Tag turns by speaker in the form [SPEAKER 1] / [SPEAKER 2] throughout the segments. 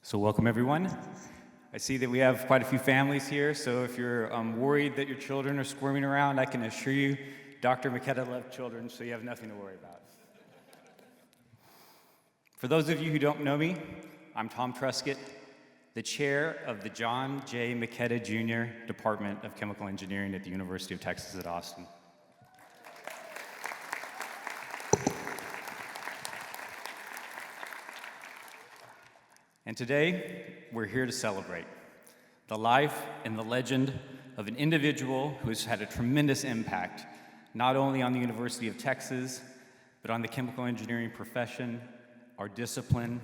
[SPEAKER 1] So welcome everyone. I see that we have quite a few families here, so if you're worried that your children are squirming around, I can assure you Dr. McKetta loved children, so you have nothing to worry about. For those of you who don't know me, I'm Tom Truscott, the chair of the John J. McKetta Jr. Department of Chemical Engineering at the University of Texas at Austin. And today, we're here to celebrate the life and the legend of an individual who has had a tremendous impact, not only on the University of Texas, but on the chemical engineering profession, our discipline,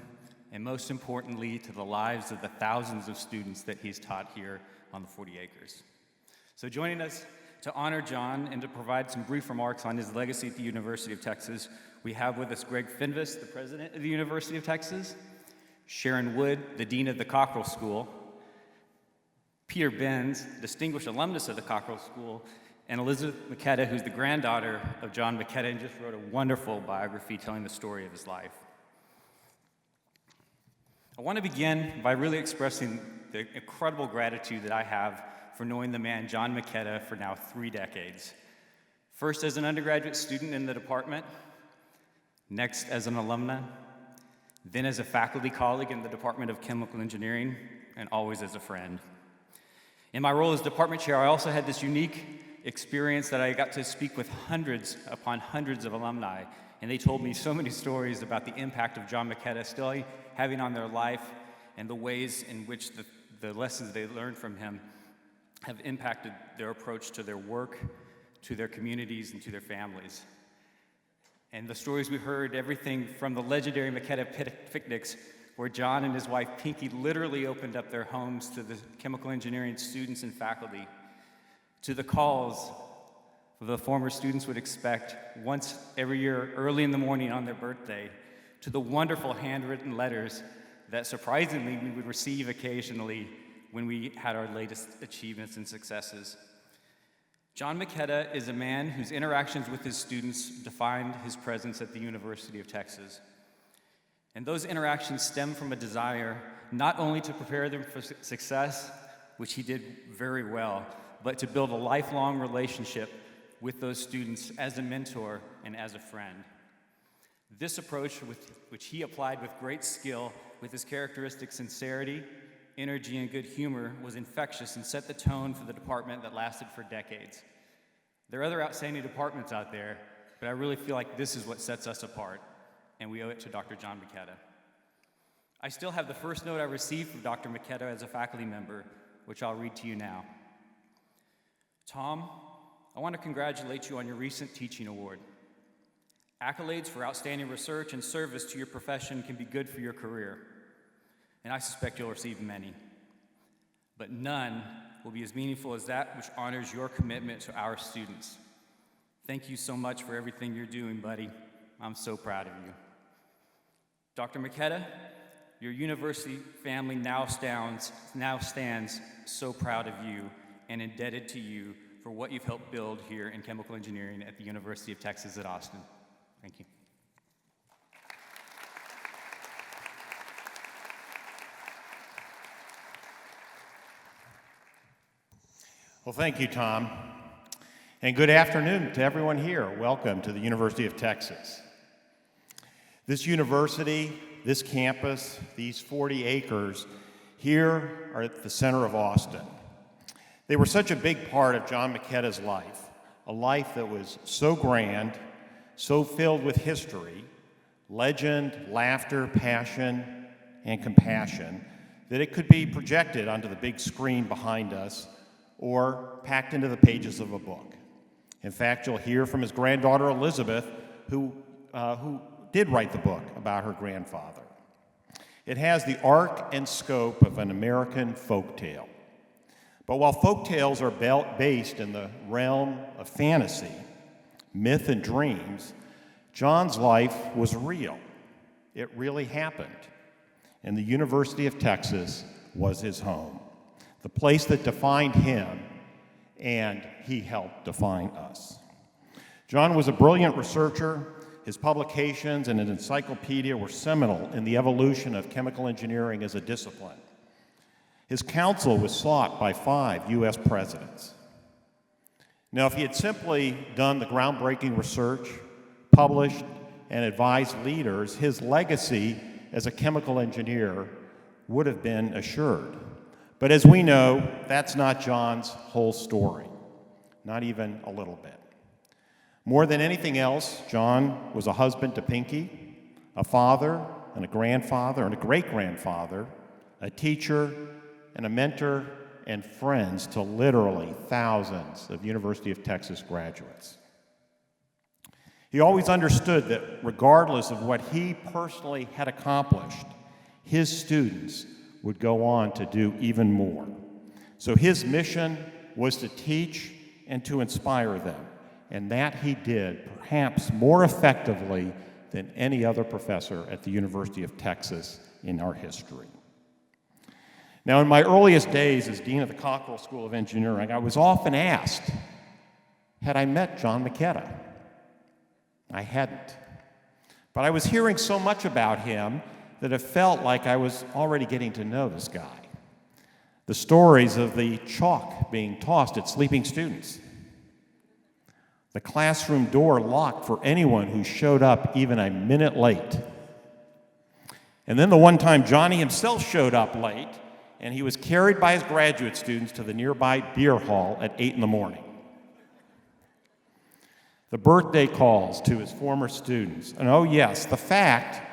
[SPEAKER 1] and most importantly, to the lives of the thousands of students that he's taught here on the 40 acres. So joining us to honor John and to provide some brief remarks on his legacy at the University of Texas, we have with us Greg Finvis, the president of the University of Texas, Sharon Wood, the dean of the Cockrell School, Peter Benz, distinguished alumnus of the Cockrell School, and Elizabeth McKetta, who's the granddaughter of John McKetta and just wrote a wonderful biography telling the story of his life. I want to begin by really expressing the incredible gratitude that I have for knowing the man John McKetta for now 3 decades. First as an undergraduate student in the department, next as an alumna, then as a faculty colleague in the Department of Chemical Engineering, and always as a friend. In my role as department chair, I also had this unique experience that I got to speak with hundreds upon hundreds of alumni, and they told me so many stories about the impact of John McKetta still having on their life and the ways in which the lessons they learned from him have impacted their approach to their work, to their communities, and to their families. And the stories we heard, everything from the legendary McKetta picnics, where John and his wife Pinky literally opened up their homes to the chemical engineering students and faculty, to the calls the former students would expect once every year early in the morning on their birthday, to the wonderful handwritten letters that surprisingly we would receive occasionally when we had our latest achievements and successes. John McKetta is a man whose interactions with his students defined his presence at the University of Texas. And those interactions stem from a desire not only to prepare them for success, which he did very well, but to build a lifelong relationship with those students as a mentor and as a friend. This approach, which he applied with great skill, with his characteristic sincerity, energy, and good humor, was infectious and set the tone for the department that lasted for decades. There are other outstanding departments out there, but I really feel like this is what sets us apart, and we owe it to Dr. John McKetta. I still have the first note I received from Dr. McKetta as a faculty member, which I'll read to you now. Tom, I want to congratulate you on your recent teaching award. Accolades for outstanding research and service to your profession can be good for your career, and I suspect you'll receive many. But none will be as meaningful as that which honors your commitment to our students. Thank you so much for everything you're doing, buddy. I'm so proud of you. Dr. McKetta, your university family now stands so proud of you and indebted to you for what you've helped build here in chemical engineering at the University of Texas at Austin. Thank you.
[SPEAKER 2] Well, thank you, Tom. And good afternoon to everyone here. Welcome to the University of Texas. This university, this campus, these 40 acres here are at the center of Austin. They were such a big part of John McKetta's life, a life that was so grand, so filled with history, legend, laughter, passion, and compassion, that it could be projected onto the big screen behind us or packed into the pages of a book. In fact, you'll hear from his granddaughter Elizabeth, who did write the book about her grandfather. It has the arc and scope of an American folk tale. But while folk tales are based in the realm of fantasy, myth, and dreams, John's life was real. It really happened. And the University of Texas was his home, the place that defined him, and he helped define us. John was a brilliant researcher, his publications and an encyclopedia were seminal in the evolution of chemical engineering as a discipline. His counsel was sought by 5 U.S. presidents. Now, if he had simply done the groundbreaking research, published, and advised leaders, his legacy as a chemical engineer would have been assured. But as we know, that's not John's whole story, not even a little bit. More than anything else, John was a husband to Pinky, a father and a grandfather and a great-grandfather, a teacher and a mentor and friends to literally thousands of University of Texas graduates. He always understood that regardless of what he personally had accomplished, his students would go on to do even more. So his mission was to teach and to inspire them, and that he did perhaps more effectively than any other professor at the University of Texas in our history. Now, in my earliest days as dean of the Cockrell School of Engineering, I was often asked, had I met John McKetta? I hadn't. But I was hearing so much about him that it felt like I was already getting to know this guy. The stories of the chalk being tossed at sleeping students, the classroom door locked for anyone who showed up even a minute late. And then the one time Johnny himself showed up late, and he was carried by his graduate students to the nearby beer hall at 8 in the morning. The birthday calls to his former students, and oh yes, the fact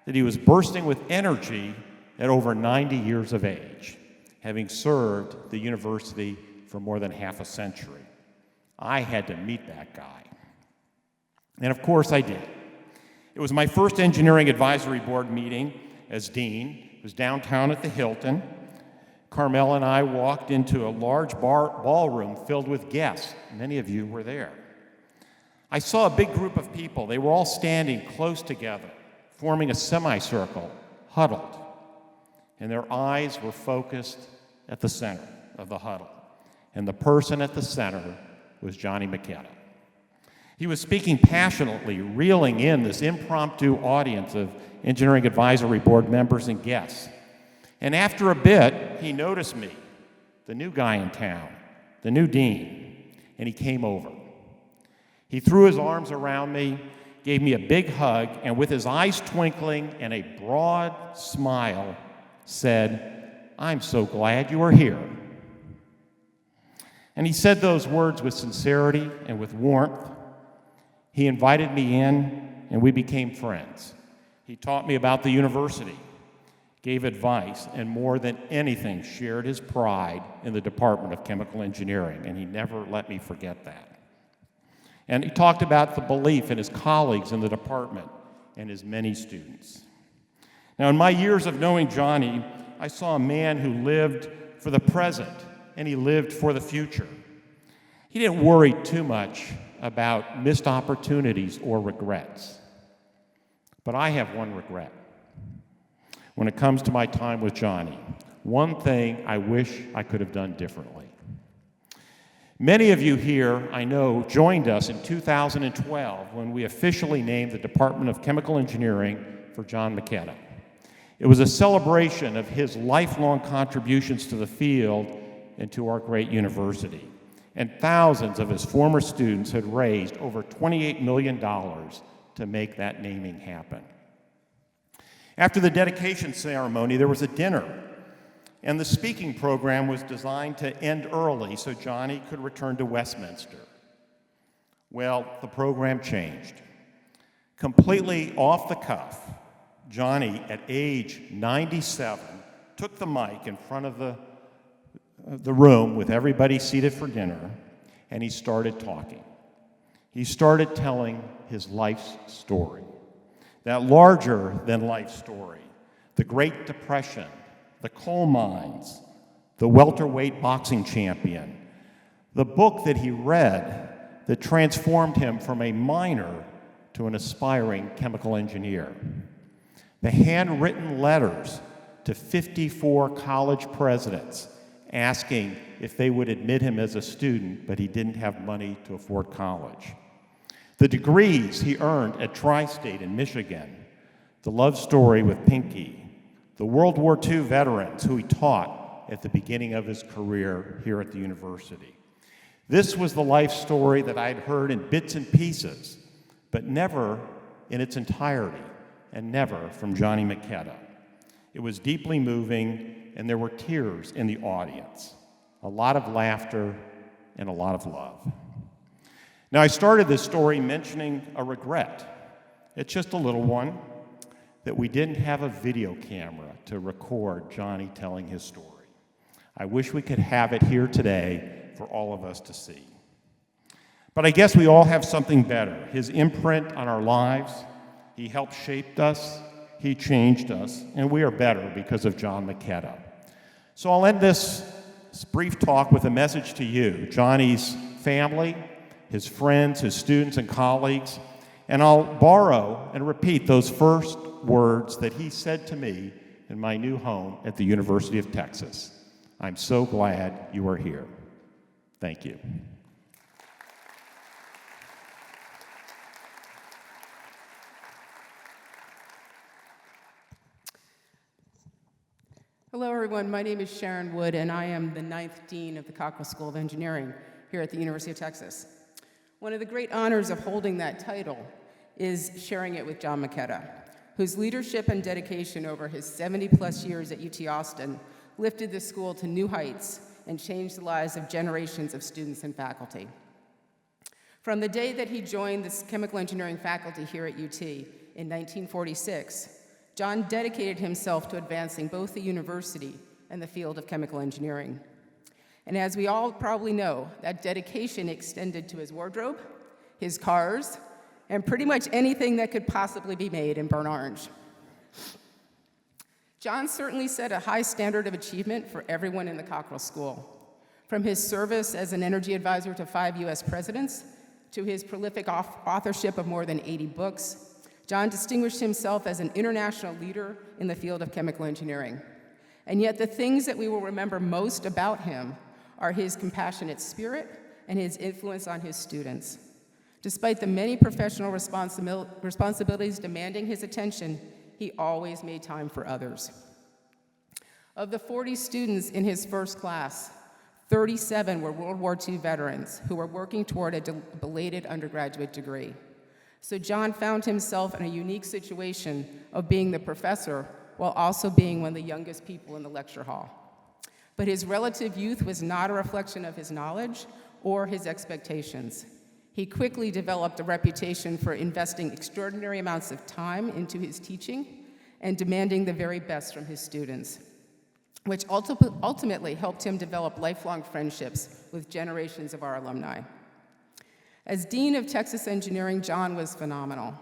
[SPEAKER 2] that he was bursting with energy at over 90 years of age, having served the university for more than half a century. I had to meet that guy. And of course I did. It was my first engineering advisory board meeting as dean. It was downtown at the Hilton. Carmel and I walked into a large ballroom filled with guests. Many of you were there. I saw a big group of people. They were all standing close together, forming a semicircle, huddled. And their eyes were focused at the center of the huddle. And the person at the center was Johnny McKetta. He was speaking passionately, reeling in this impromptu audience of engineering advisory board members and guests. And after a bit, he noticed me, the new guy in town, the new dean, and he came over. He threw his arms around me, gave me a big hug, and with his eyes twinkling and a broad smile, said, "I'm so glad you are here." And he said those words with sincerity and with warmth. He invited me in, and we became friends. He taught me about the university, gave advice, and more than anything, shared his pride in the Department of Chemical Engineering, and he never let me forget that. And he talked about the belief in his colleagues in the department and his many students. Now, in my years of knowing Johnny, I saw a man who lived for the present, and he lived for the future. He didn't worry too much about missed opportunities or regrets. But I have one regret. When it comes to my time with Johnny, one thing I wish I could have done differently. Many of you here, I know, joined us in 2012 when we officially named the Department of Chemical Engineering for John McKetta. It was a celebration of his lifelong contributions to the field and to our great university. And thousands of his former students had raised over $28 million to make that naming happen. After the dedication ceremony, there was a dinner, and the speaking program was designed to end early so Johnny could return to Westminster. Well, the program changed. Completely off the cuff, Johnny, at age 97, took the mic in front of the room with everybody seated for dinner, and he started talking. He started telling his life's story, that larger-than-life story, the Great Depression, the coal mines, the welterweight boxing champion, the book that he read that transformed him from a miner to an aspiring chemical engineer, the handwritten letters to 54 college presidents asking if they would admit him as a student, but he didn't have money to afford college, The degrees he earned at Tri-State in Michigan, the love story with Pinky, the World War II veterans who he taught at the beginning of his career here at the university. This was the life story that I'd heard in bits and pieces, but never in its entirety, and never from Johnny McKetta. It was deeply moving, and there were tears in the audience, a lot of laughter, and a lot of love. Now, I started this story mentioning a regret. It's just a little one, that we didn't have a video camera to record Johnny telling his story. I wish we could have it here today for all of us to see. But I guess we all have something better. His imprint on our lives, he helped shape us, he changed us, and we are better because of John McKetta. So I'll end this brief talk with a message to you, Johnny's family, his friends, his students and colleagues, and I'll borrow and repeat those first words that he said to me in my new home at the University of Texas. I'm so glad you are here. Thank you.
[SPEAKER 3] Hello, everyone. My name is Sharon Wood, and I am the 9th Dean of the Cockrell School of Engineering here at the University of Texas. One of the great honors of holding that title is sharing it with John McKetta, whose leadership and dedication over his 70-plus years at UT Austin lifted the school to new heights and changed the lives of generations of students and faculty. From the day that he joined the chemical engineering faculty here at UT in 1946, John dedicated himself to advancing both the university and the field of chemical engineering. And as we all probably know, that dedication extended to his wardrobe, his cars, and pretty much anything that could possibly be made in burnt orange. John certainly set a high standard of achievement for everyone in the Cockrell School. From his service as an energy advisor to 5 U.S. presidents, to his prolific authorship of more than 80 books, John distinguished himself as an international leader in the field of chemical engineering. And yet the things that we will remember most about him are his compassionate spirit and his influence on his students. Despite the many professional responsibilities demanding his attention, he always made time for others. Of the 40 students in his first class, 37 were World War II veterans who were working toward a belated undergraduate degree. So John found himself in a unique situation of being the professor while also being one of the youngest people in the lecture hall. But his relative youth was not a reflection of his knowledge or his expectations. He quickly developed a reputation for investing extraordinary amounts of time into his teaching and demanding the very best from his students, which ultimately helped him develop lifelong friendships with generations of our alumni. As Dean of Texas Engineering, John was phenomenal.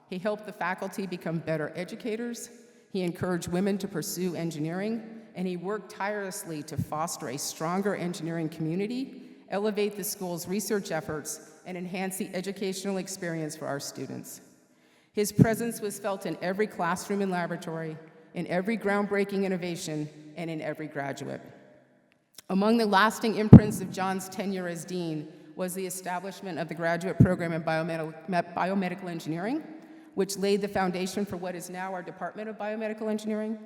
[SPEAKER 3] He helped the faculty become better educators, he encouraged women to pursue engineering, and he worked tirelessly to foster a stronger engineering community, elevate the school's research efforts, and enhance the educational experience for our students. His presence was felt in every classroom and laboratory, in every groundbreaking innovation, and in every graduate. Among the lasting imprints of John's tenure as dean was the establishment of the graduate program in biomedical engineering, which laid the foundation for what is now our Department of Biomedical Engineering.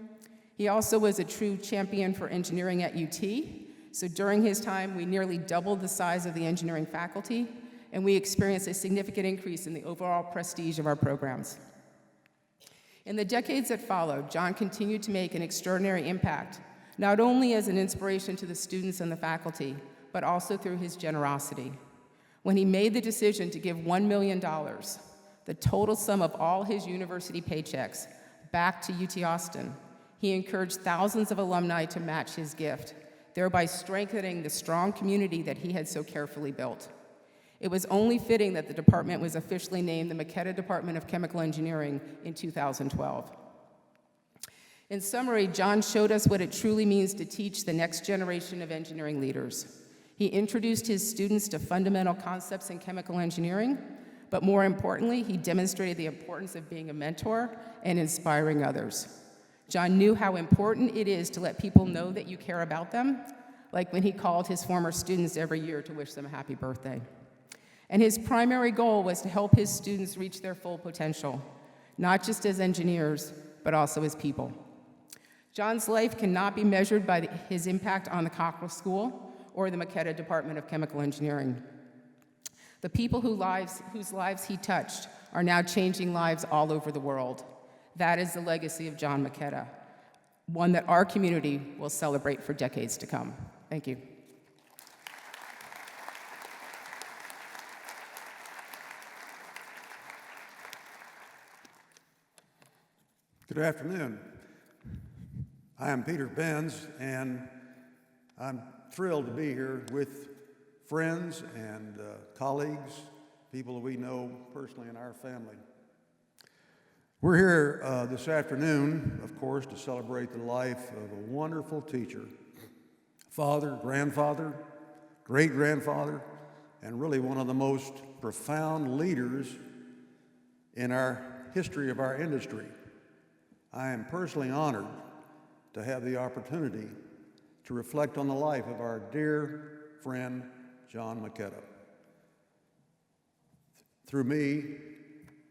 [SPEAKER 3] He also was a true champion for engineering at UT, so during his time, we nearly doubled the size of the engineering faculty, and we experienced a significant increase in the overall prestige of our programs. In the decades that followed, John continued to make an extraordinary impact, not only as an inspiration to the students and the faculty, but also through his generosity. When he made the decision to give $1 million, the total sum of all his university paychecks, back to UT Austin, he encouraged thousands of alumni to match his gift, thereby strengthening the strong community that he had so carefully built. It was only fitting that the department was officially named the McKetta Department of Chemical Engineering in 2012. In summary, John showed us what it truly means to teach the next generation of engineering leaders. He introduced his students to fundamental concepts in chemical engineering, but more importantly, he demonstrated the importance of being a mentor and inspiring others. John knew how important it is to let people know that you care about them, like when he called his former students every year to wish them a happy birthday. And his primary goal was to help his students reach their full potential, not just as engineers, but also as people. John's life cannot be measured by his impact on the Cockrell School or the McKetta Department of Chemical Engineering. The people whose lives he touched are now changing lives all over the world. That is the legacy of John McKetta, one that our community will celebrate for decades to come. Thank you.
[SPEAKER 4] Good afternoon. I am Peter Benz, and I'm thrilled to be here with friends and colleagues, people that we know personally in our family. We're here this afternoon, of course, to celebrate the life of a wonderful teacher, father, grandfather, great-grandfather, and really one of the most profound leaders in our history of our industry. I am personally honored to have the opportunity to reflect on the life of our dear friend, John McKetta. Through me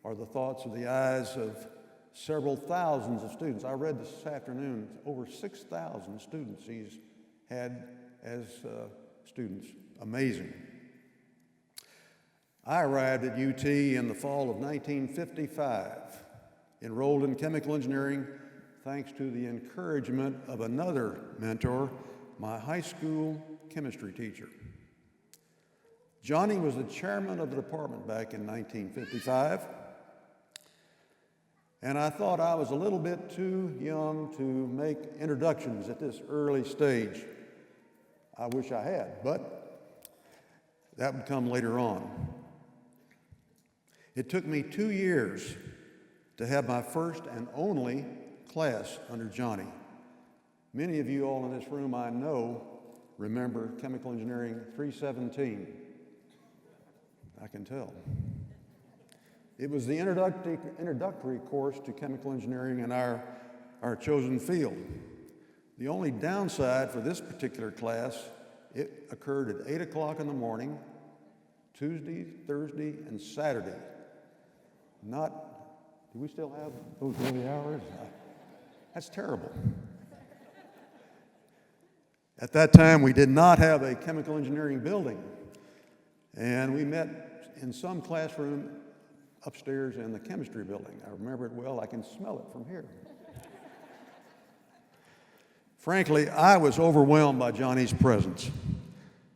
[SPEAKER 4] are the thoughts of the eyes of several thousands of students. I read this afternoon, over 6,000 students he's had as students. Amazing. I arrived at UT in the fall of 1955, enrolled in chemical engineering thanks to the encouragement of another mentor, my high school chemistry teacher. Johnny was the chairman of the department back in 1955, and I thought I was a little bit too young to make introductions at this early stage. I wish I had, but that would come later on. It took me 2 years to have my first and only class under Johnny. Many of you all in this room I know remember Chemical Engineering 317. I can tell. It was the introductory course to chemical engineering in our chosen field. The only downside for this particular class, it occurred at 8 o'clock in the morning, Tuesday, Thursday, and Saturday. Do we still have those early hours? That's terrible. At that time, we did not have a chemical engineering building, and we met in some classroom upstairs in the chemistry building. I remember it well. I can smell it from here. Frankly, I was overwhelmed by Johnny's presence.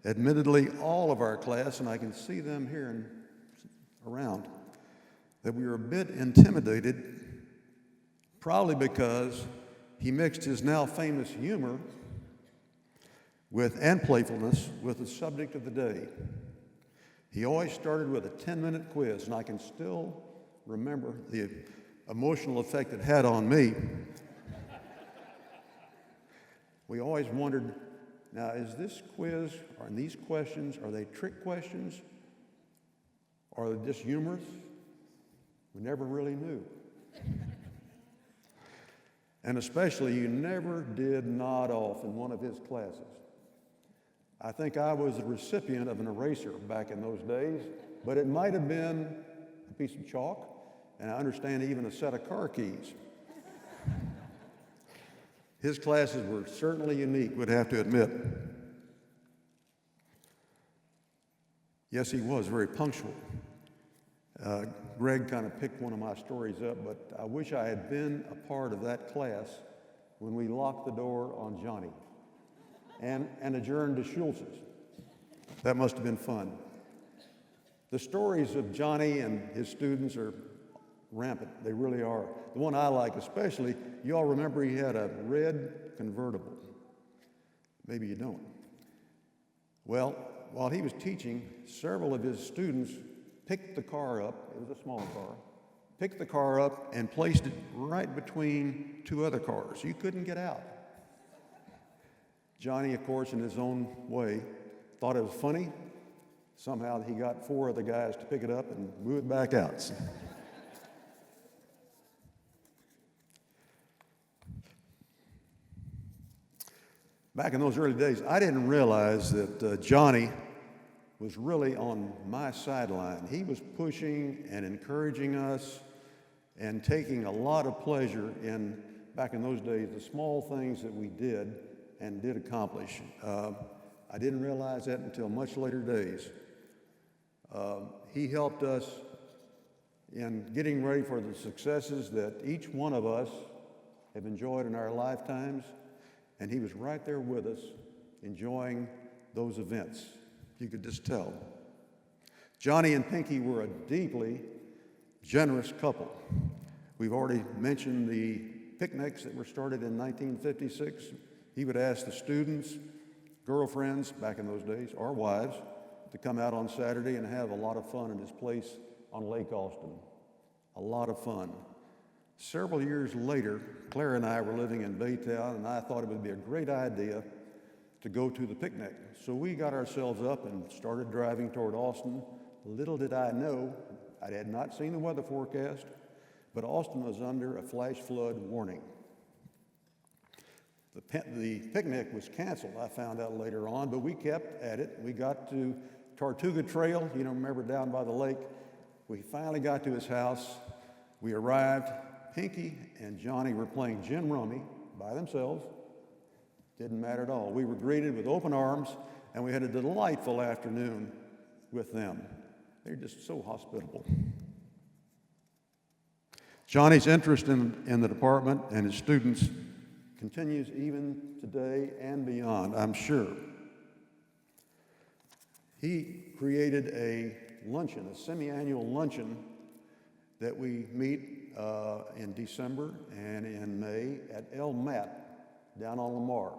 [SPEAKER 4] Admittedly, all of our class, and I can see them here and around, that we were a bit intimidated, probably because he mixed his now famous humor and playfulness with the subject of the day. He always started with a 10-minute quiz, and I can still remember the emotional effect it had on me. We always wondered, now is this quiz, or these questions, are they trick questions? Or are they just humorous? We never really knew. And especially, you never did nod off in one of his classes. I think I was the recipient of an eraser back in those days, but it might have been a piece of chalk, and I understand even a set of car keys. His classes were certainly unique, would have to admit. Yes, he was very punctual. Greg kind of picked one of my stories up, but I wish I had been a part of that class when we locked the door on Johnny and adjourned to Schultz's. That must have been fun. The stories of Johnny and his students are rampant. They really are. The one I like especially, you all remember he had a red convertible. Maybe you don't. Well, while he was teaching, several of his students picked the car up, it was a small car, picked the car up and placed it right between two other cars. You couldn't get out. Johnny, of course, in his own way, thought it was funny. Somehow he got four of the guys to pick it up and move it back out. Back in those early days, I didn't realize that Johnny was really on my sideline. He was pushing and encouraging us and taking a lot of pleasure in, back in those days, the small things that we did and did accomplish. I didn't realize that until much later days. He helped us in getting ready for the successes that each one of us have enjoyed in our lifetimes, and he was right there with us, enjoying those events. You could just tell. Johnny and Pinky were a deeply generous couple. We've already mentioned the picnics that were started in 1956. He would ask the students, girlfriends back in those days, or wives, to come out on Saturday and have a lot of fun in his place on Lake Austin. A lot of fun. Several years later, Claire and I were living in Baytown, and I thought it would be a great idea to go to the picnic. So we got ourselves up and started driving toward Austin. Little did I know, I had not seen the weather forecast, but Austin was under a flash flood warning. The picnic was canceled, I found out later on, but we kept at it. We got to Tortuga Trail, remember down by the lake. We finally got to his house. We arrived. Pinky and Johnny were playing gin rummy by themselves. Didn't matter at all. We were greeted with open arms, and we had a delightful afternoon with them. They're just so hospitable. Johnny's interest in the department and his students continues even today and beyond, I'm sure. He created a luncheon, a semi-annual luncheon that we meet in December and in May at El Mat down on Lamar.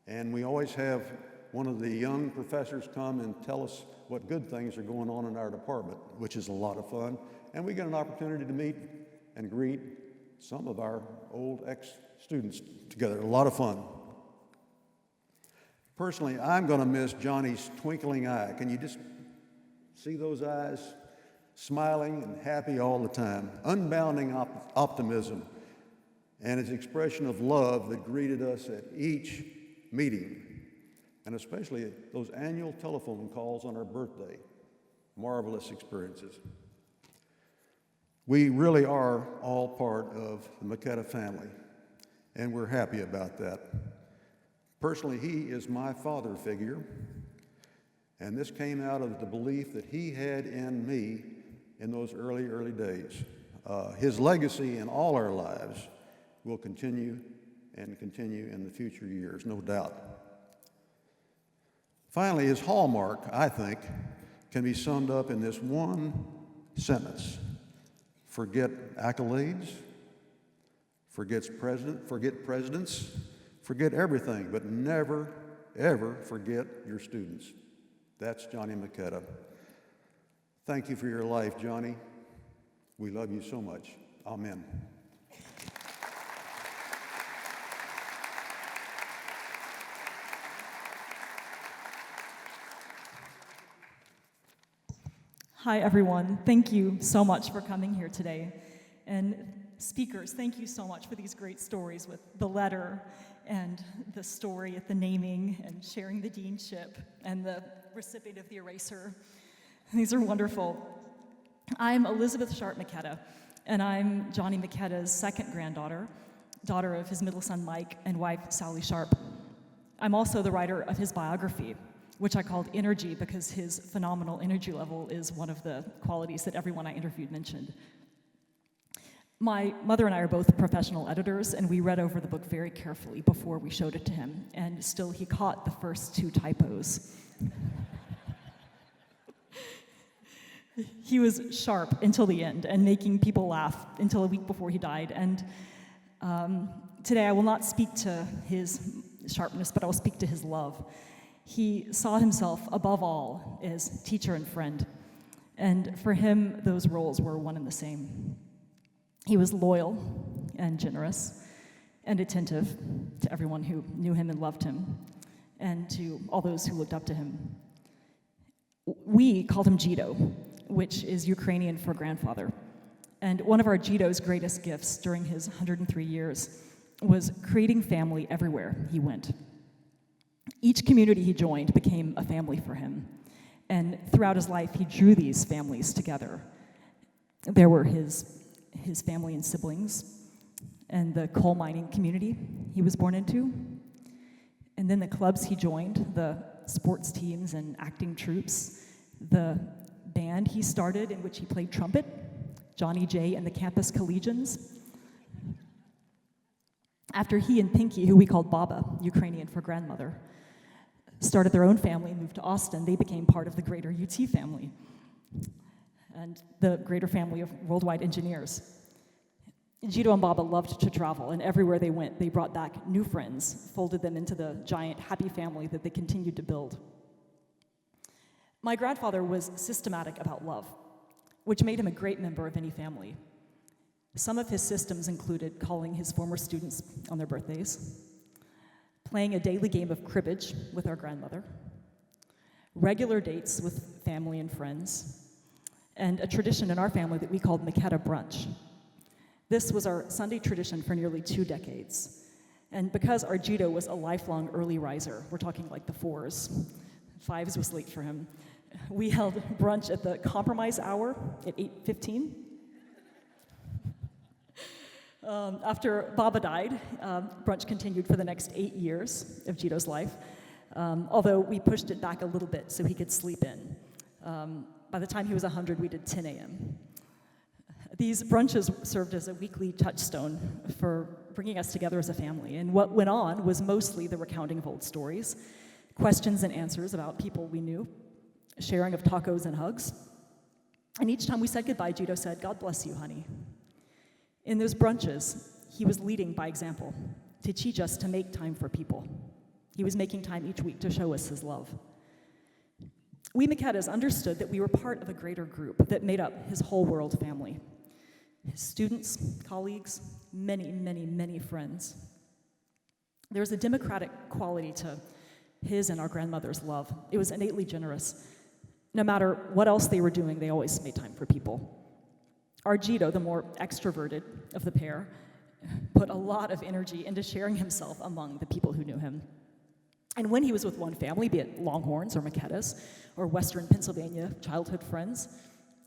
[SPEAKER 4] And we always have one of the young professors come and tell us what good things are going on in our department, which is a lot of fun. And we get an opportunity to meet and greet some of our old ex-students together. A lot of fun. Personally, I'm going to miss Johnny's twinkling eye. Can you just see those eyes? Smiling and happy all the time. Unbounding optimism. And his expression of love that greeted us at each meeting. And especially those annual telephone calls on our birthday. Marvelous experiences. We really are all part of the McKetta family, and we're happy about that. Personally, he is my father figure, and this came out of the belief that he had in me in those early days. His legacy in all our lives will continue in the future years, no doubt. Finally, his hallmark, I think, can be summed up in this one sentence. Forget accolades, forget presidents, forget everything, but never, ever forget your students. That's Johnny McKetta. Thank you for your life, Johnny. We love you so much. Amen.
[SPEAKER 5] Hi, everyone. Thank you so much for coming here today. And speakers, thank you so much for these great stories with the letter and the story at the naming and sharing the deanship and the recipient of the eraser. These are wonderful. I'm Elizabeth Sharp McKetta, and I'm Johnny McKetta's second granddaughter, daughter of his middle son Mike and wife Sally Sharp. I'm also the writer of his biography, which I called Energy because his phenomenal energy level is one of the qualities that everyone I interviewed mentioned. My mother and I are both professional editors, and we read over the book very carefully before we showed it to him, and still he caught the first 2 typos. He was sharp until the end and making people laugh until a week before he died. And today I will not speak to his sharpness, but I will speak to his love. He saw himself above all as teacher and friend, and for him those roles were one and the same. He was loyal and generous and attentive to everyone who knew him and loved him, and to all those who looked up to him. We called him Jito, which is Ukrainian for grandfather. And one of our Jito's greatest gifts during his 103 years was creating family everywhere he went. Each community he joined became a family for him. And throughout his life, he drew these families together. There were his family and siblings, and the coal mining community he was born into, and then the clubs he joined, the sports teams and acting troops, the band he started in which he played trumpet, Johnny J. and the Campus Collegians. After he and Pinky, who we called Baba, Ukrainian for grandmother, started their own family and moved to Austin, they became part of the greater UT family and the greater family of worldwide engineers. Gito and Baba loved to travel, and everywhere they went, they brought back new friends, folded them into the giant happy family that they continued to build. My grandfather was systematic about love, which made him a great member of any family. Some of his systems included calling his former students on their birthdays, playing a daily game of cribbage with our grandmother, regular dates with family and friends, and a tradition in our family that we called McKetta brunch. This was our Sunday tradition for nearly 2 decades. And because our Gito was a lifelong early riser, we're talking like the 4s, 5s was late for him, we held brunch at the compromise hour at 8:15. After Baba died, brunch continued for the next 8 years of Gito's life, although we pushed it back a little bit so he could sleep in. By the time he was 100, we did 10 a.m. These brunches served as a weekly touchstone for bringing us together as a family, and what went on was mostly the recounting of old stories, questions and answers about people we knew, sharing of tacos and hugs. And each time we said goodbye, Gito said, "God bless you, honey." In those brunches, he was leading by example to teach us to make time for people. He was making time each week to show us his love. We McKettas understood that we were part of a greater group that made up his whole world family. His students, colleagues, many, many, many friends. There was a democratic quality to his and our grandmother's love. It was innately generous. No matter what else they were doing, they always made time for people. Our Gito, the more extroverted of the pair, put a lot of energy into sharing himself among the people who knew him. And when he was with one family, be it Longhorns or McKettas or Western Pennsylvania childhood friends,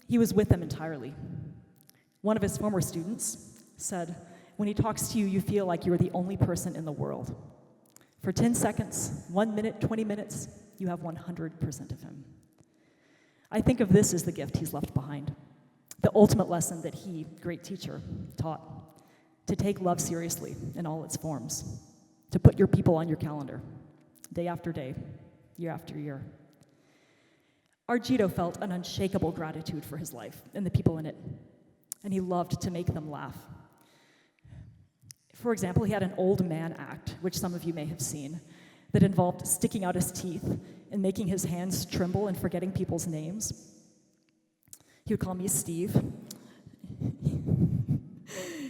[SPEAKER 5] he was with them entirely. One of his former students said, "When he talks to you, you feel like you're the only person in the world. For 10 seconds, 1 minute, 20 minutes, you have 100% of him." I think of this as the gift he's left behind, the ultimate lesson that he, great teacher, taught: to take love seriously in all its forms, to put your people on your calendar, day after day, year after year. Our Gito felt an unshakable gratitude for his life and the people in it, and he loved to make them laugh. For example, he had an old man act, which some of you may have seen, that involved sticking out his teeth and making his hands tremble and forgetting people's names. He would call me Steve.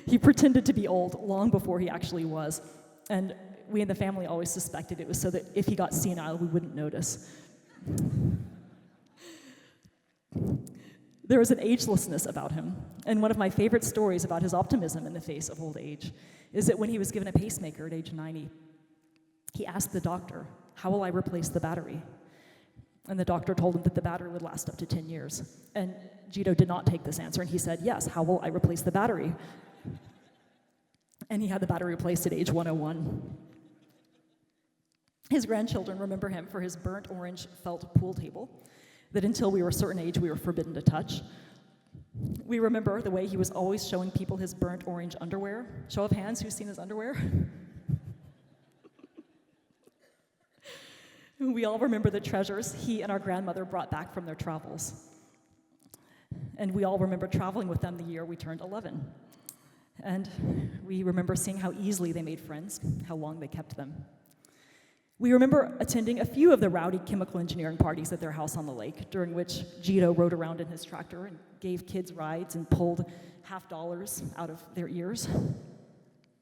[SPEAKER 5] He pretended to be old long before he actually was, and we in the family always suspected it was so that if he got senile, we wouldn't notice. There was an agelessness about him, and one of my favorite stories about his optimism in the face of old age is that when he was given a pacemaker at age 90, he asked the doctor, "How will I replace the battery?" And the doctor told him that the battery would last up to 10 years. And Gito did not take this answer, and he said, "Yes, how will I replace the battery?" And he had the battery replaced at age 101. His grandchildren remember him for his burnt orange felt pool table that until we were a certain age, we were forbidden to touch. We remember the way he was always showing people his burnt orange underwear. Show of hands, who's seen his underwear? We all remember the treasures he and our grandmother brought back from their travels. And we all remember traveling with them the year we turned 11. And we remember seeing how easily they made friends, how long they kept them. We remember attending a few of the rowdy chemical engineering parties at their house on the lake, during which Gito rode around in his tractor and gave kids rides and pulled $50 out of their ears.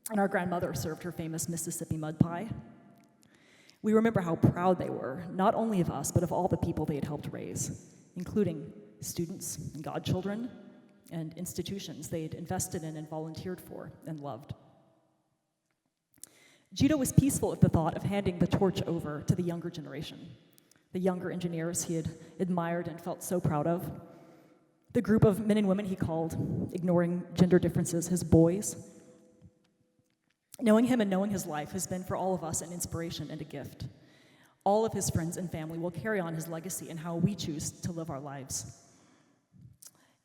[SPEAKER 5] And our grandmother served her famous Mississippi mud pie. We remember how proud they were, not only of us, but of all the people they had helped raise, including students and godchildren and institutions they had invested in and volunteered for and loved. Gito was peaceful at the thought of handing the torch over to the younger generation, the younger engineers he had admired and felt so proud of, the group of men and women he called, ignoring gender differences, his boys. Knowing him and knowing his life has been for all of us an inspiration and a gift. All of his friends and family will carry on his legacy in how we choose to live our lives.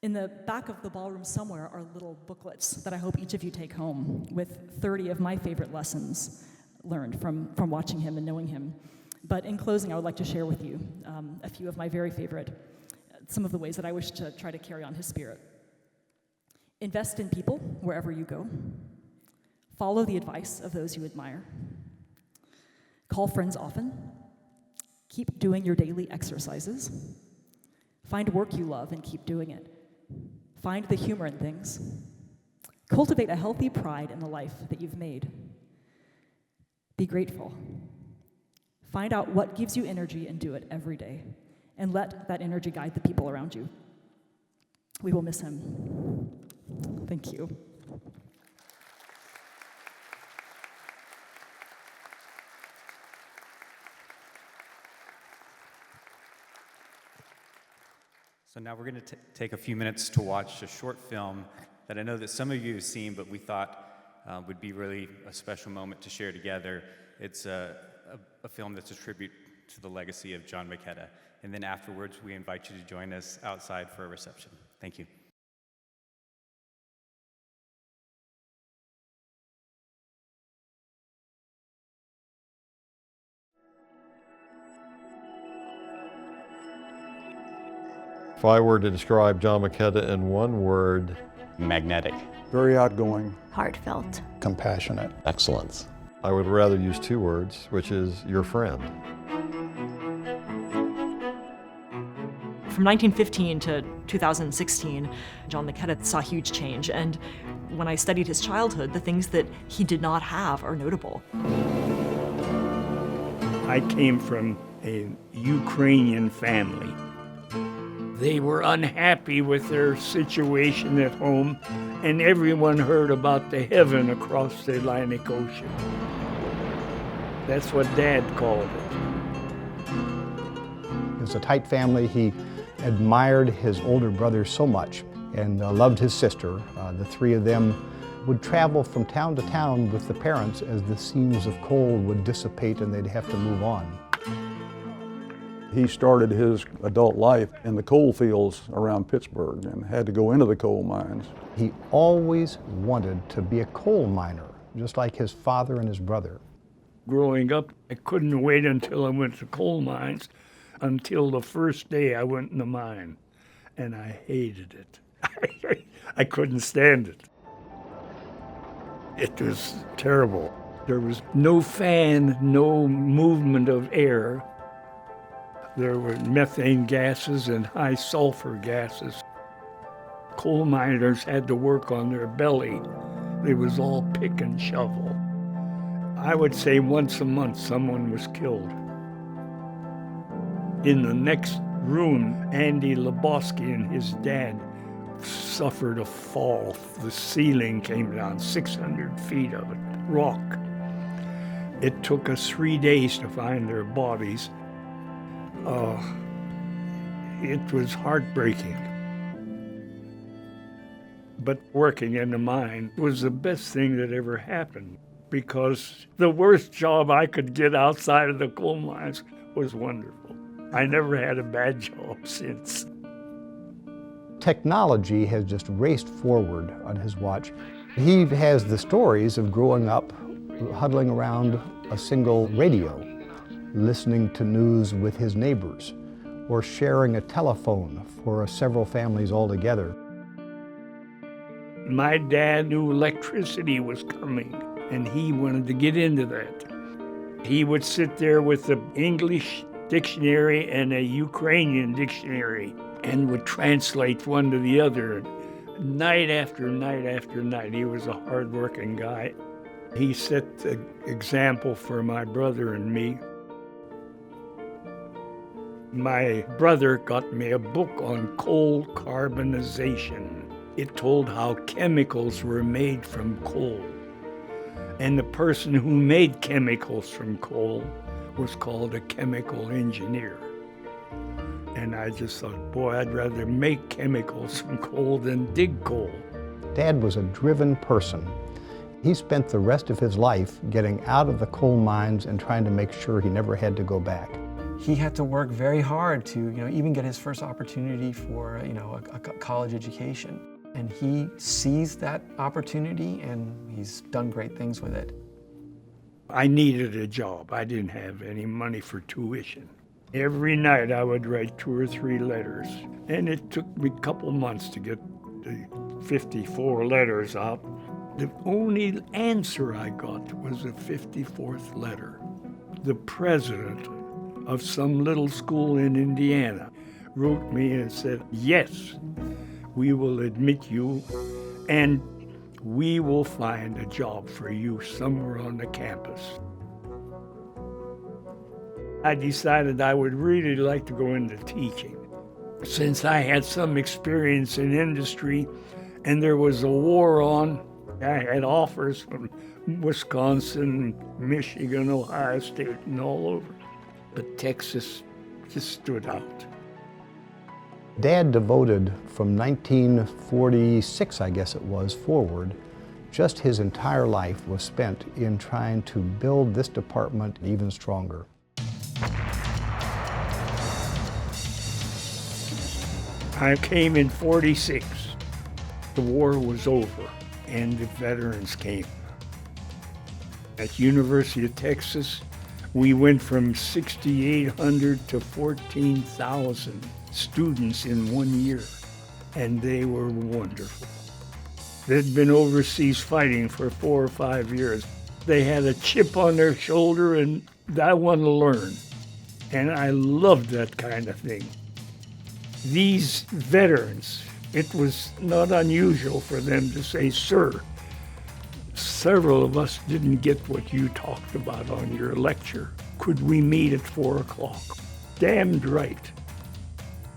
[SPEAKER 5] In the back of the ballroom somewhere are little booklets that I hope each of you take home with 30 of my favorite lessons learned from watching him and knowing him. But in closing, I would like to share with you a few of my very favorite, some of the ways that I wish to try to carry on his spirit. Invest in people wherever you go. Follow the advice of those you admire. Call friends often. Keep doing your daily exercises. Find work you love and keep doing it. Find the humor in things. Cultivate a healthy pride in the life that you've made. Be grateful. Find out what gives you energy and do it every day. And let that energy guide the people around you. We will miss him. Thank you.
[SPEAKER 1] So now we're going to take a few minutes to watch a short film that I know that some of you have seen, but we thought would be really a special moment to share together. It's a film that's a tribute to the legacy of John McKetta. And then afterwards, we invite you to join us outside for a reception. Thank you.
[SPEAKER 6] If I were to describe John McKetta in one word,
[SPEAKER 1] Magnetic.
[SPEAKER 4] Very outgoing.
[SPEAKER 7] Heartfelt.
[SPEAKER 8] Compassionate.
[SPEAKER 9] Excellence.
[SPEAKER 6] I would rather use two words, which is your friend.
[SPEAKER 10] From 1915 to 2016, John McKetta saw huge change, and when I studied his childhood, the things that he did not have are notable.
[SPEAKER 11] I came from a Ukrainian family. They were unhappy with their situation at home, and everyone heard about the heaven across the Atlantic Ocean. That's what Dad called it.
[SPEAKER 8] It was a tight family. He admired his older brother so much and loved his sister. The three of them would travel from town to town with the parents as the seams of coal would dissipate and they'd have to move on.
[SPEAKER 4] He started his adult life in the coal fields around Pittsburgh and had to go into the coal mines.
[SPEAKER 8] He always wanted to be a coal miner, just like his father and his brother.
[SPEAKER 11] Growing up, I couldn't wait until I went to coal mines until the first day I went in the mine, and I hated it. I couldn't stand it. It was terrible. There was no fan, no movement of air. There were methane gases and high sulfur gases. Coal miners had to work on their belly. It was all pick and shovel. I would say once a month someone was killed. In the next room, Andy Lebowski and his dad suffered a fall. The ceiling came down 600 feet of it, rock. It took us 3 days to find their bodies. It was heartbreaking. But working in the mine was the best thing that ever happened, because the worst job I could get outside of the coal mines was wonderful. I never had a bad job since.
[SPEAKER 8] Technology has just raced forward on his watch. He has the stories of growing up huddling around a single radio, listening to news with his neighbors, or sharing a telephone for several families all together.
[SPEAKER 11] My dad knew electricity was coming, and he wanted to get into that. He would sit there with the English dictionary and a Ukrainian dictionary and would translate one to the other. Night after night after night, he was a hard-working guy. He set the example for my brother and me. My brother got me a book on coal carbonization. It told how chemicals were made from coal. And the person who made chemicals from coal was called a chemical engineer. And I just thought, boy, I'd rather make chemicals from coal than dig coal.
[SPEAKER 8] Dad was a driven person. He spent the rest of his life getting out of the coal mines and trying to make sure he never had to go back.
[SPEAKER 7] He had to work very hard to, even get his first opportunity for, a college education. And he seized that opportunity, and he's done great things with it.
[SPEAKER 11] I needed a job. I didn't have any money for tuition. Every night I would write 2 or 3 letters, and it took me a couple months to get the 54 letters out. The only answer I got was the 54th letter. The president of some little school in Indiana wrote me and said, yes, we will admit you, and we will find a job for you somewhere on the campus. I decided I would really like to go into teaching. Since I had some experience in industry and there was a war on, I had offers from Wisconsin, Michigan, Ohio State, and all over. But Texas just stood out.
[SPEAKER 8] Dad devoted from 1946, I guess it was, forward, just his entire life was spent in trying to build this department even stronger.
[SPEAKER 11] I came in 46. The war was over and the veterans came. At University of Texas, we went from 6,800 to 14,000 students in 1 year, and they were wonderful. They'd been overseas fighting for 4 or 5 years. They had a chip on their shoulder and I wanted to learn, and I loved that kind of thing. These veterans, it was not unusual for them to say, sir. Several of us didn't get what you talked about on your lecture. Could we meet at 4 o'clock? Damned right.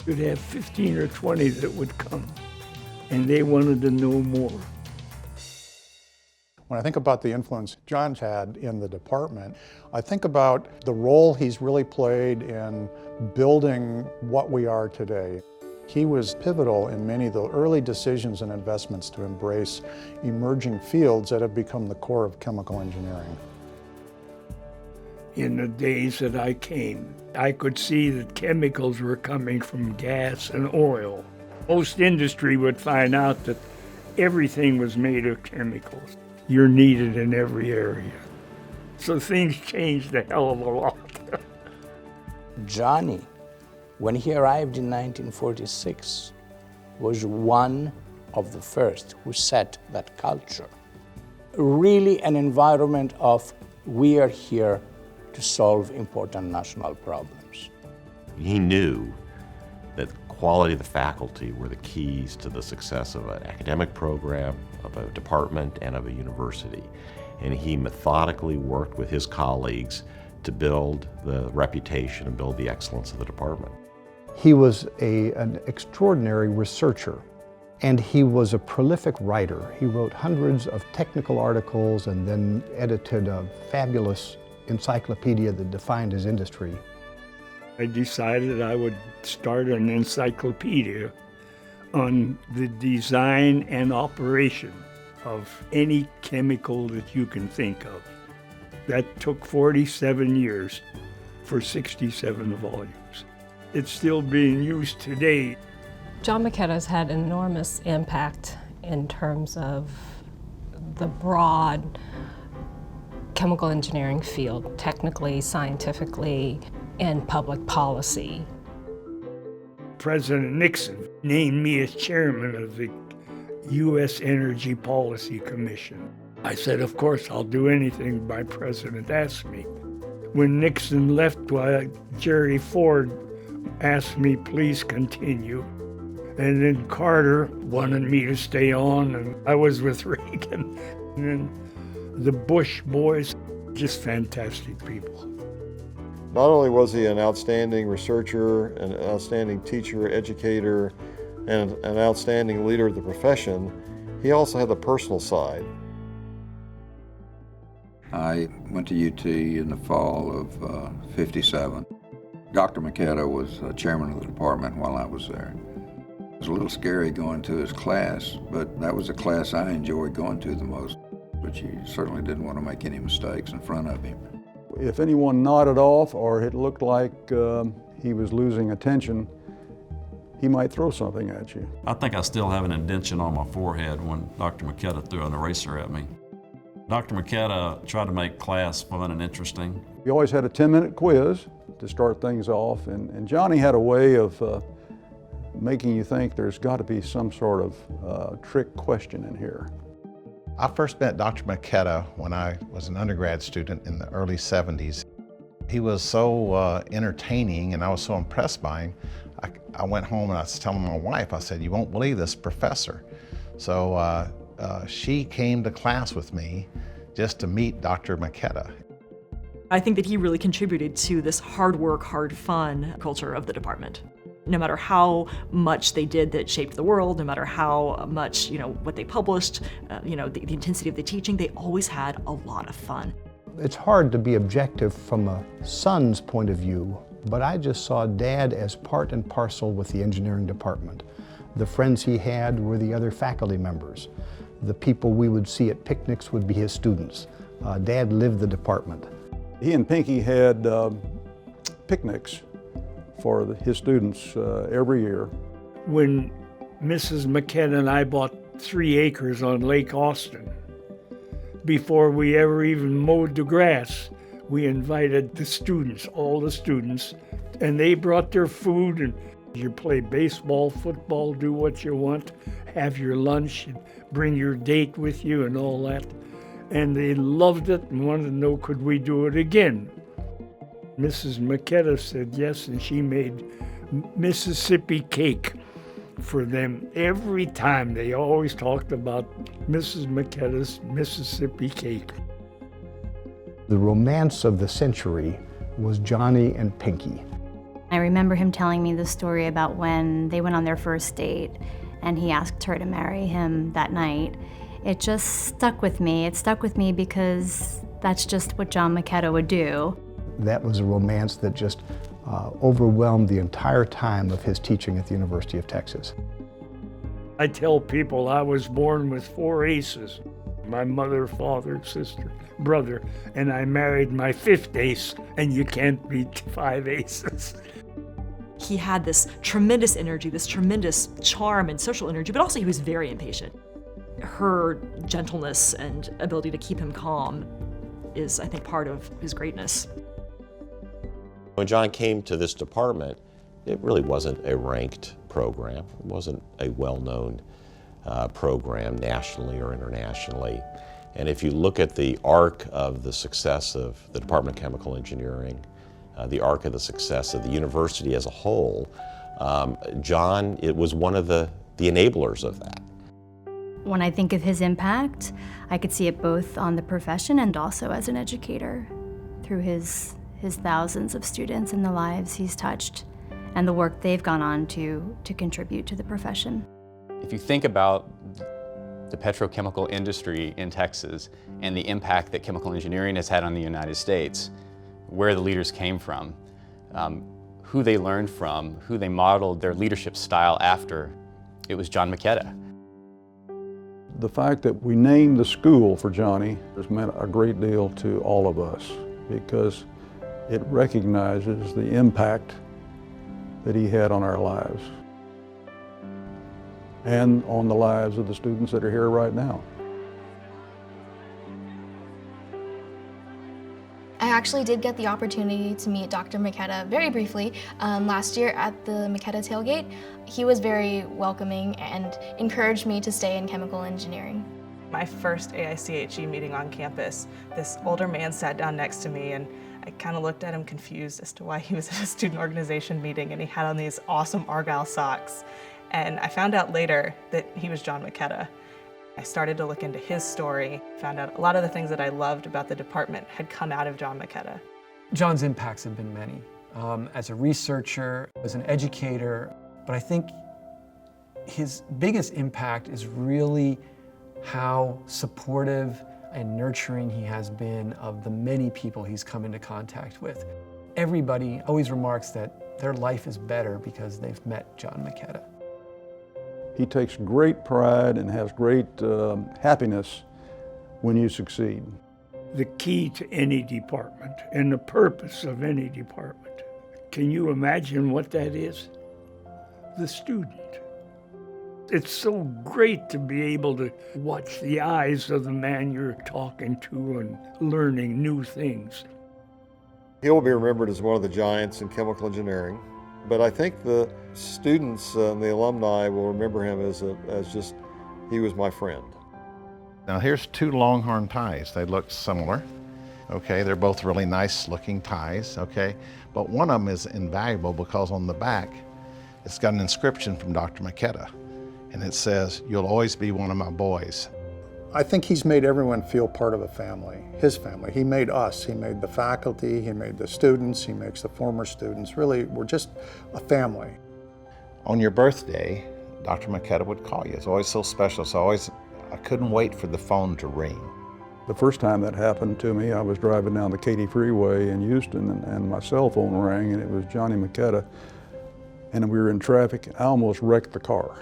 [SPEAKER 11] You'd have 15 or 20 that would come, and they wanted to know more.
[SPEAKER 9] When I think about the influence John's had in the department, I think about the role he's really played in building what we are today. He was pivotal in many of the early decisions and investments to embrace emerging fields that have become the core of chemical engineering.
[SPEAKER 11] In the days that I came, I could see that chemicals were coming from gas and oil. Most industry would find out that everything was made of chemicals. You're needed in every area. So things changed a hell of a lot.
[SPEAKER 12] Johnny, when he arrived in 1946, was one of the first who set that culture. Really an environment of we are here to solve important national problems.
[SPEAKER 13] He knew that the quality of the faculty were the keys to the success of an academic program, of a department, and of a university. And he methodically worked with his colleagues to build the reputation and build the excellence of the department.
[SPEAKER 8] He was an extraordinary researcher, and he was a prolific writer. He wrote hundreds of technical articles and then edited a fabulous encyclopedia that defined his industry.
[SPEAKER 11] I decided I would start an encyclopedia on the design and operation of any chemical that you can think of. That took 47 years for 67 volumes. It's still being used today.
[SPEAKER 14] John McKetta has had enormous impact in terms of the broad chemical engineering field, technically, scientifically, and public policy.
[SPEAKER 11] President Nixon named me as chairman of the U.S. Energy Policy Commission. I said, of course, I'll do anything my president asks me. When Nixon left, Jerry Ford asked me, please continue. And then Carter wanted me to stay on, and I was with Reagan. And then the Bush boys, just fantastic people.
[SPEAKER 6] Not only was he an outstanding researcher, an outstanding teacher, educator, and an outstanding leader of the profession, he also had the personal side.
[SPEAKER 15] I went to UT in the fall of '57. Dr. McKetta was chairman of the department while I was there. It was a little scary going to his class, but that was the class I enjoyed going to the most. But you certainly didn't want to make any mistakes in front of him.
[SPEAKER 4] If anyone nodded off or it looked like he was losing attention, he might throw something at you.
[SPEAKER 16] I think I still have an indentation on my forehead when Dr. McKetta threw an eraser at me. Dr. McKetta tried to make class fun and interesting.
[SPEAKER 4] We always had a 10-minute quiz to start things off, and Johnny had a way of making you think there's got to be some sort of trick question in here.
[SPEAKER 17] I first met Dr. McKetta when I was an undergrad student in the early 70s. He was so entertaining and I was so impressed by him. I went home and I was telling my wife, I said, "You won't believe this professor." So she came to class with me just to meet Dr. McKetta.
[SPEAKER 10] I think that he really contributed to this hard work, hard fun culture of the department. No matter how much they did that shaped the world, no matter how much, what they published, the intensity of the teaching, they always had a lot of fun.
[SPEAKER 8] It's hard to be objective from a son's point of view, but I just saw Dad as part and parcel with the engineering department. The friends he had were the other faculty members. The people we would see at picnics would be his students. Dad lived the department.
[SPEAKER 4] He and Pinky had picnics for his students every year.
[SPEAKER 11] When Mrs. McKetta and I bought 3 acres on Lake Austin, before we ever even mowed the grass, we invited the students, all the students, and they brought their food, and you play baseball, football, do what you want, have your lunch, and bring your date with you and all that. And they loved it and wanted to know, could we do it again? Mrs. McKetta said yes, and she made Mississippi cake for them every time. They always talked about Mrs. McKetta's Mississippi cake.
[SPEAKER 8] The romance of the century was Johnny and Pinky.
[SPEAKER 18] I remember him telling me the story about when they went on their first date and he asked her to marry him that night. It just stuck with me. It stuck with me because that's just what John McKetta would do.
[SPEAKER 8] That was a romance that just overwhelmed the entire time of his teaching at the University of Texas.
[SPEAKER 11] I tell people I was born with 4 aces. My mother, father, sister, brother, and I married my 5th ace, and you can't beat 5 aces.
[SPEAKER 10] He had this tremendous energy, this tremendous charm and social energy, but also he was very impatient. Her gentleness and ability to keep him calm is, I think, part of his greatness.
[SPEAKER 13] When John came to this department, it really wasn't a ranked program. It wasn't a well-known program nationally or internationally. And if you look at the arc of the success of the Department of Chemical Engineering, the arc of the success of the university as a whole, John, it was one of the enablers of that.
[SPEAKER 18] When I think of his impact, I could see it both on the profession and also as an educator through his thousands of students and the lives he's touched and the work they've gone on to contribute to the profession.
[SPEAKER 19] If you think about the petrochemical industry in Texas and the impact that chemical engineering has had on the United States, where the leaders came from, who they learned from, who they modeled their leadership style after, it was John McKetta.
[SPEAKER 4] The fact that we named the school for Johnny has meant a great deal to all of us because it recognizes the impact that he had on our lives and on the lives of the students that are here right now.
[SPEAKER 20] I actually did get the opportunity to meet Dr. McKetta very briefly last year at the McKetta tailgate. He was very welcoming and encouraged me to stay in chemical engineering.
[SPEAKER 21] My first AICHE meeting on campus, this older man sat down next to me and I kind of looked at him confused as to why he was at a student organization meeting and he had on these awesome Argyle socks. And I found out later that he was John McKetta. I started to look into his story, found out a lot of the things that I loved about the department had come out of John McKetta.
[SPEAKER 7] John's impacts have been many. As a researcher, as an educator, but I think his biggest impact is really how supportive and nurturing he has been of the many people he's come into contact with. Everybody always remarks that their life is better because they've met John McKetta.
[SPEAKER 4] He takes great pride and has great happiness when you succeed.
[SPEAKER 11] The key to any department and the purpose of any department. Can you imagine what that is? The student. It's so great to be able to watch the eyes of the man you're talking to and learning new things.
[SPEAKER 6] He'll be remembered as one of the giants in chemical engineering, but I think the students and the alumni will remember him as just, he was my friend.
[SPEAKER 17] Now here's two Longhorn ties. They look similar. Okay, they're both really nice looking ties, okay? But one of them is invaluable because on the back, it's got an inscription from Dr. McKetta, and it says, "You'll always be one of my boys."
[SPEAKER 9] I think he's made everyone feel part of a family, his family. He made us, he made the faculty, he made the students, he makes the former students. Really, we're just a family.
[SPEAKER 17] On your birthday, Dr. McKetta would call you. It's always so special, so I couldn't wait for the phone to ring.
[SPEAKER 4] The first time that happened to me, I was driving down the Katy Freeway in Houston, and my cell phone rang, and it was Johnny McKetta, and we were in traffic. I almost wrecked the car.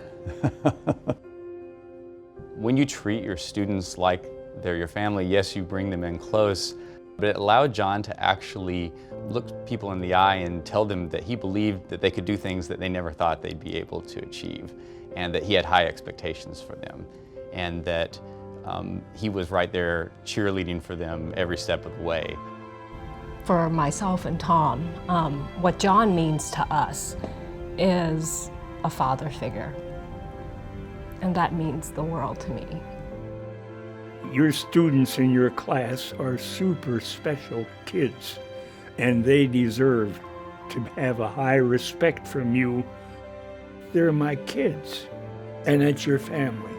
[SPEAKER 19] When you treat your students like they're your family, yes, you bring them in close, but it allowed John to actually look people in the eye and tell them that he believed that they could do things that they never thought they'd be able to achieve, and that he had high expectations for them, and that he was right there cheerleading for them every step of the way.
[SPEAKER 14] For myself and Tom, what John means to us is a father figure, and that means the world to me.
[SPEAKER 11] Your students in your class are super special kids, and they deserve to have a high respect from you. They're my kids, and it's your family.